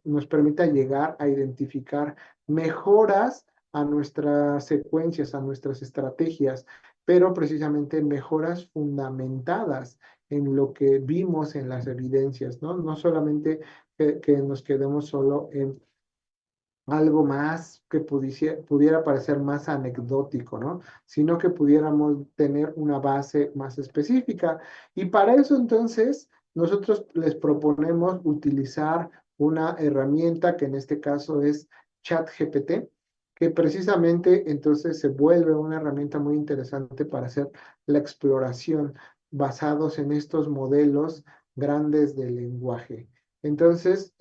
A: nos permita llegar a identificar mejoras a nuestras secuencias, a nuestras estrategias, pero precisamente mejoras fundamentadas en lo que vimos en las evidencias, ¿no? No solamente que nos quedemos solo en algo más que pudiera parecer más anecdótico, ¿no? Sino que pudiéramos tener una base más específica. Y para eso entonces nosotros les proponemos utilizar una herramienta que en este caso es ChatGPT, que precisamente entonces se vuelve una herramienta muy interesante para hacer la exploración basados en estos modelos grandes de lenguaje. Entonces,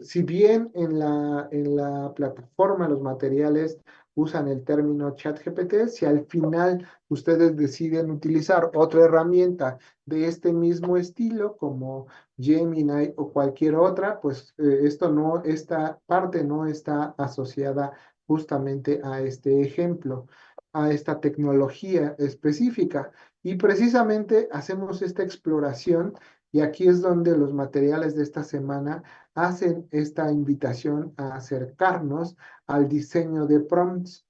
A: si bien en la plataforma los materiales usan el término ChatGPT, si al final ustedes deciden utilizar otra herramienta de este mismo estilo, como Gemini o cualquier otra, pues esta parte no está asociada justamente a este ejemplo, a esta tecnología específica. Y precisamente hacemos esta exploración y aquí es donde los materiales de esta semana hacen esta invitación a acercarnos al diseño de prompts.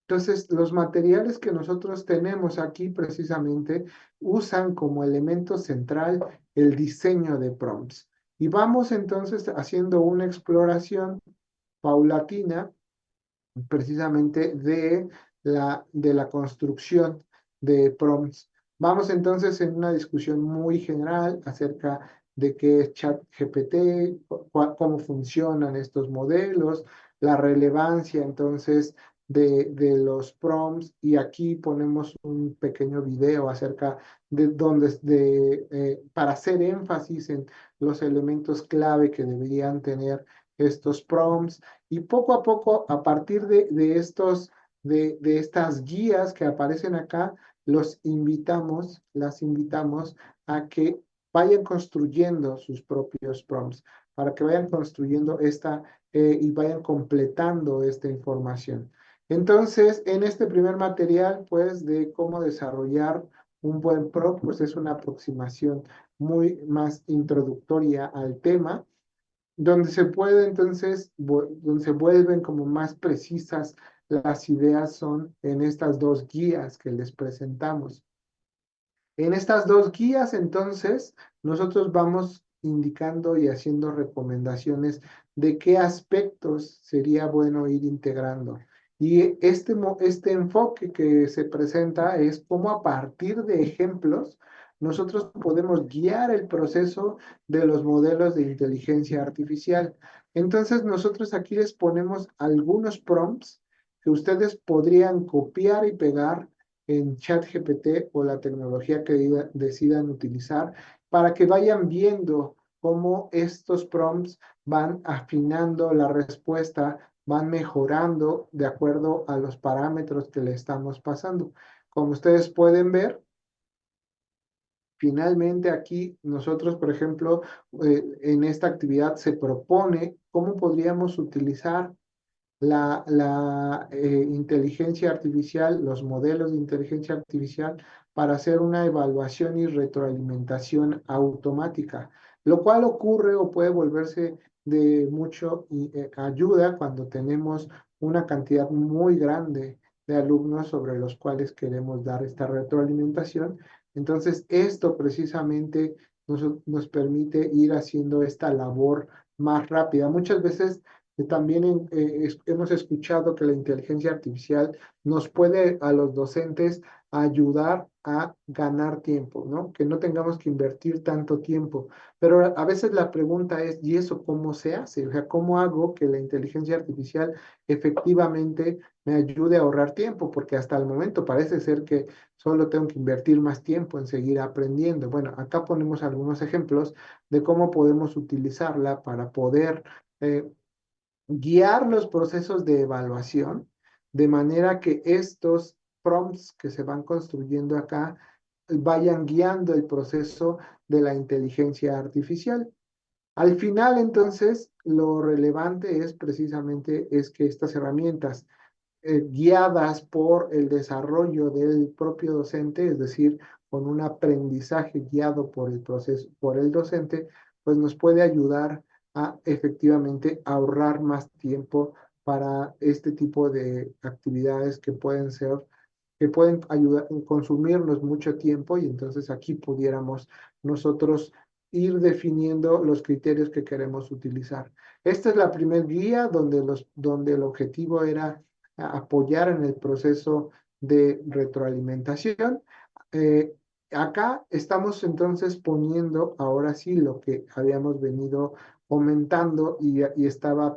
A: Entonces, los materiales que nosotros tenemos aquí precisamente usan como elemento central el diseño de prompts. Y vamos entonces haciendo una exploración paulatina precisamente de la construcción de prompts. Vamos entonces en una discusión muy general acerca de qué es ChatGPT, cómo funcionan estos modelos, la relevancia entonces de los prompts, y aquí ponemos un pequeño video acerca para hacer énfasis en los elementos clave que deberían tener estos prompts, y poco a poco, a partir de estas guías que aparecen acá, las invitamos a que vayan construyendo sus propios prompts, para que vayan construyendo y vayan completando esta información. Entonces, en este primer material, pues, de cómo desarrollar un buen prompt, pues es una aproximación muy más introductoria al tema, donde se puede entonces, donde se vuelven como más precisas las ideas son en estas dos guías que les presentamos. En estas dos guías, entonces, nosotros vamos indicando y haciendo recomendaciones de qué aspectos sería bueno ir integrando. Y este enfoque que se presenta es cómo a partir de ejemplos nosotros podemos guiar el proceso de los modelos de inteligencia artificial. Entonces, nosotros aquí les ponemos algunos prompts que ustedes podrían copiar y pegar en ChatGPT o la tecnología que decidan utilizar, para que vayan viendo cómo estos prompts van afinando la respuesta, van mejorando de acuerdo a los parámetros que le estamos pasando. Como ustedes pueden ver, finalmente aquí nosotros, por ejemplo, en esta actividad se propone cómo podríamos utilizar la inteligencia artificial, los modelos de inteligencia artificial, para hacer una evaluación y retroalimentación automática, lo cual ocurre o puede volverse de mucho ayuda cuando tenemos una cantidad muy grande de alumnos sobre los cuales queremos dar esta retroalimentación. Entonces, esto precisamente nos permite ir haciendo esta labor más rápida. Muchas veces también hemos escuchado que la inteligencia artificial nos puede a los docentes ayudar a ganar tiempo, ¿no? Que no tengamos que invertir tanto tiempo. Pero a veces la pregunta es, ¿y eso cómo se hace? O sea, ¿cómo hago que la inteligencia artificial efectivamente me ayude a ahorrar tiempo? Porque hasta el momento parece ser que solo tengo que invertir más tiempo en seguir aprendiendo. Bueno, acá ponemos algunos ejemplos de cómo podemos utilizarla para poder guiar los procesos de evaluación de manera que estos prompts que se van construyendo acá vayan guiando el proceso de la inteligencia artificial. Al final, entonces, lo relevante es precisamente es que estas herramientas guiadas por el desarrollo del propio docente, es decir, con un aprendizaje guiado por el proceso, por el docente, pues nos puede ayudar a efectivamente ahorrar más tiempo para este tipo de actividades que pueden ser, que pueden ayudar, consumirnos mucho tiempo y entonces aquí pudiéramos nosotros ir definiendo los criterios que queremos utilizar. Esta es la primer guía donde el objetivo era apoyar en el proceso de retroalimentación. Eh, Acá estamos entonces poniendo ahora sí lo que habíamos venido comentando y estaba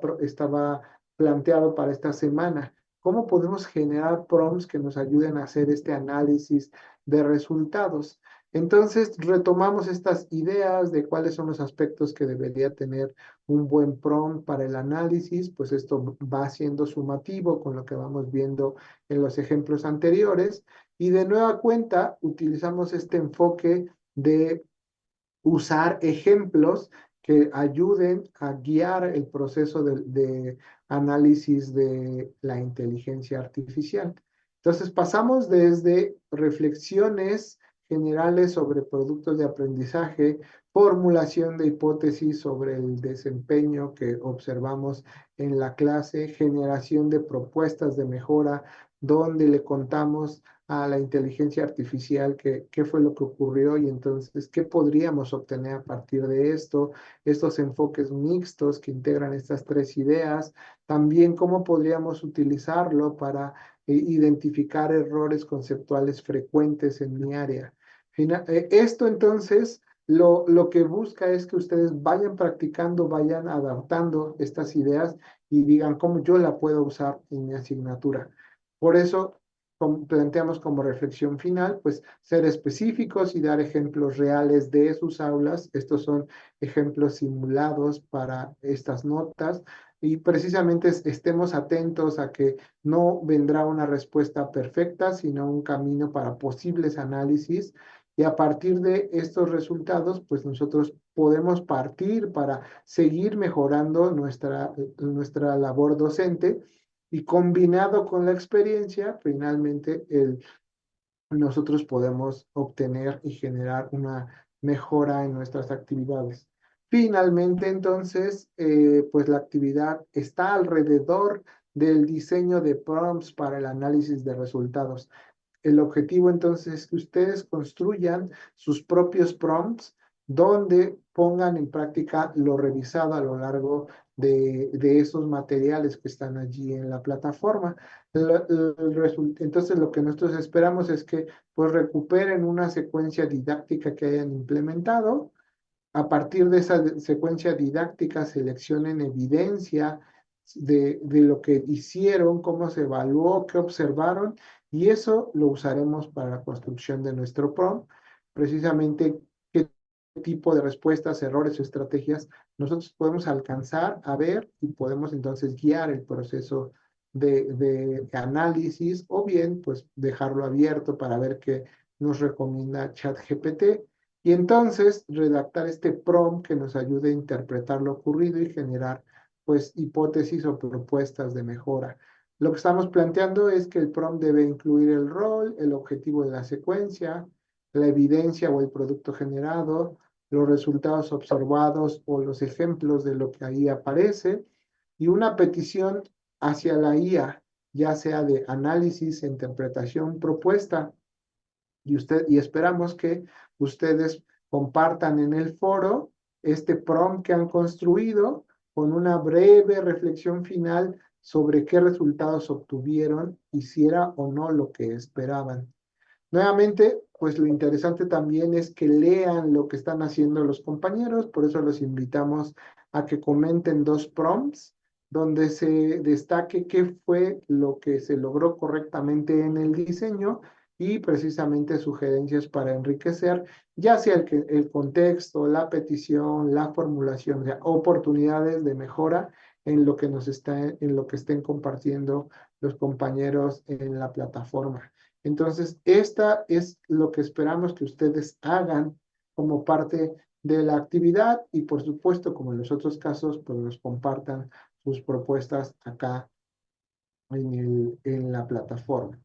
A: planteado para esta semana. ¿Cómo podemos generar prompts que nos ayuden a hacer este análisis de resultados? Entonces, retomamos estas ideas de cuáles son los aspectos que debería tener un buen prompt para el análisis, pues esto va siendo sumativo con lo que vamos viendo en los ejemplos anteriores. Y de nueva cuenta, utilizamos este enfoque de usar ejemplos que ayuden a guiar el proceso de análisis de la inteligencia artificial. Entonces pasamos desde reflexiones generales sobre productos de aprendizaje, formulación de hipótesis sobre el desempeño que observamos en la clase, generación de propuestas de mejora, donde le contamos a la inteligencia artificial qué fue lo que ocurrió y entonces qué podríamos obtener a partir de esto, estos enfoques mixtos que integran estas tres ideas, también cómo podríamos utilizarlo para identificar errores conceptuales frecuentes en mi área. Esto entonces lo que busca es que ustedes vayan practicando, vayan adaptando estas ideas y digan cómo yo la puedo usar en mi asignatura. Por eso planteamos como reflexión final, pues ser específicos y dar ejemplos reales de sus aulas. Estos son ejemplos simulados para estas notas y precisamente estemos atentos a que no vendrá una respuesta perfecta, sino un camino para posibles análisis. Y a partir de estos resultados, pues nosotros podemos partir para seguir mejorando nuestra labor docente y combinado con la experiencia, finalmente nosotros podemos obtener y generar una mejora en nuestras actividades. Finalmente, entonces, pues la actividad está alrededor del diseño de prompts para el análisis de resultados. El objetivo entonces es que ustedes construyan sus propios prompts donde pongan en práctica lo revisado a lo largo de esos materiales que están allí en la plataforma. Entonces lo que nosotros esperamos es que pues recuperen una secuencia didáctica que hayan implementado. A partir de esa secuencia didáctica seleccionen evidencia de lo que hicieron, cómo se evaluó, qué observaron, y eso lo usaremos para la construcción de nuestro prompt, precisamente qué tipo de respuestas, errores o estrategias nosotros podemos alcanzar a ver y podemos entonces guiar el proceso de análisis o bien pues dejarlo abierto para ver qué nos recomienda ChatGPT y entonces redactar este prompt que nos ayude a interpretar lo ocurrido y generar pues hipótesis o propuestas de mejora. Lo que estamos planteando es que el prompt debe incluir el rol, el objetivo de la secuencia, la evidencia o el producto generado, los resultados observados o los ejemplos de lo que ahí aparece y una petición hacia la IA, ya sea de análisis, interpretación, propuesta y esperamos que ustedes compartan en el foro este prompt que han construido con una breve reflexión final sobre qué resultados obtuvieron y si era o no lo que esperaban. Nuevamente, pues lo interesante también es que lean lo que están haciendo los compañeros, por eso los invitamos a que comenten 2 prompts donde se destaque qué fue lo que se logró correctamente en el diseño y precisamente sugerencias para enriquecer, ya sea el contexto, la petición, la formulación, o sea, oportunidades de mejora en lo que en lo que estén compartiendo los compañeros en la plataforma. Entonces, esta es lo que esperamos que ustedes hagan como parte de la actividad y por supuesto, como en los otros casos, pues nos compartan sus propuestas acá en la plataforma.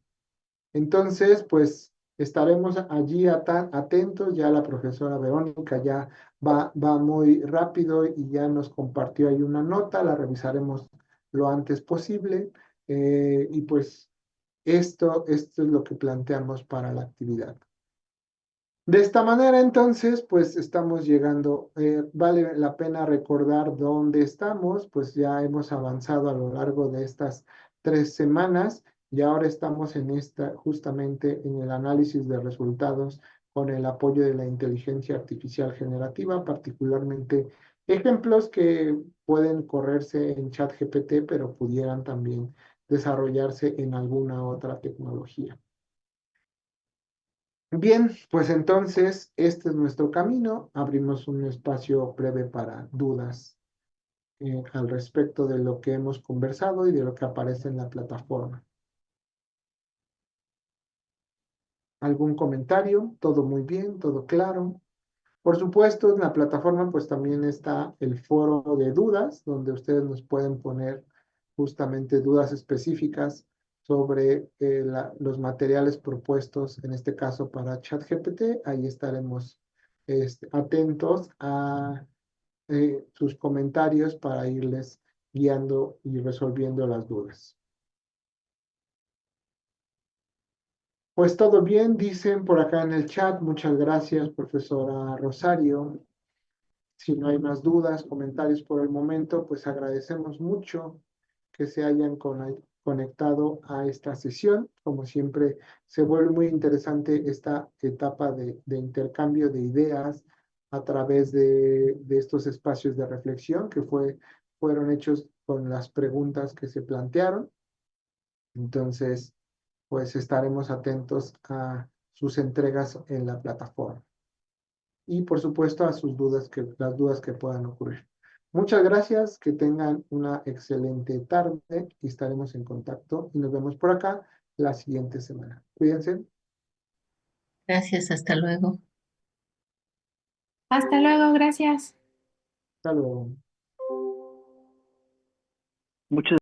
A: Entonces, pues estaremos allí atentos. Ya la profesora Verónica ya va muy rápido y ya nos compartió ahí una nota, la revisaremos lo antes posible. Y pues esto es lo que planteamos para la actividad. De esta manera, entonces, pues estamos llegando, vale la pena recordar dónde estamos, pues ya hemos avanzado a lo largo de estas 3 semanas y ahora estamos justamente en el análisis de resultados con el apoyo de la inteligencia artificial generativa, particularmente ejemplos que pueden correrse en ChatGPT, pero pudieran también desarrollarse en alguna otra tecnología. Bien, pues entonces este es nuestro camino. Abrimos un espacio breve para dudas al respecto de lo que hemos conversado y de lo que aparece en la plataforma. ¿Algún comentario? ¿Todo muy bien? ¿Todo claro? Por supuesto, en la plataforma pues también está el foro de dudas, donde ustedes nos pueden poner justamente dudas específicas sobre los materiales propuestos, en este caso para ChatGPT. Ahí estaremos atentos a sus comentarios para irles guiando y resolviendo las dudas. Pues todo bien, dicen por acá en el chat. Muchas gracias, profesora Rosario. Si no hay más dudas, comentarios por el momento, pues agradecemos mucho que se hayan conectado a esta sesión. Como siempre, se vuelve muy interesante esta etapa de intercambio de ideas a través de estos espacios de reflexión que fueron hechos con las preguntas que se plantearon. Entonces, pues estaremos atentos a sus entregas en la plataforma y por supuesto a las dudas que puedan ocurrir. Muchas gracias, que tengan una excelente tarde y estaremos en contacto y nos vemos por acá la siguiente semana. Cuídense.
E: Gracias, hasta luego.
C: Hasta luego, gracias.
A: Hasta luego.
D: Muchas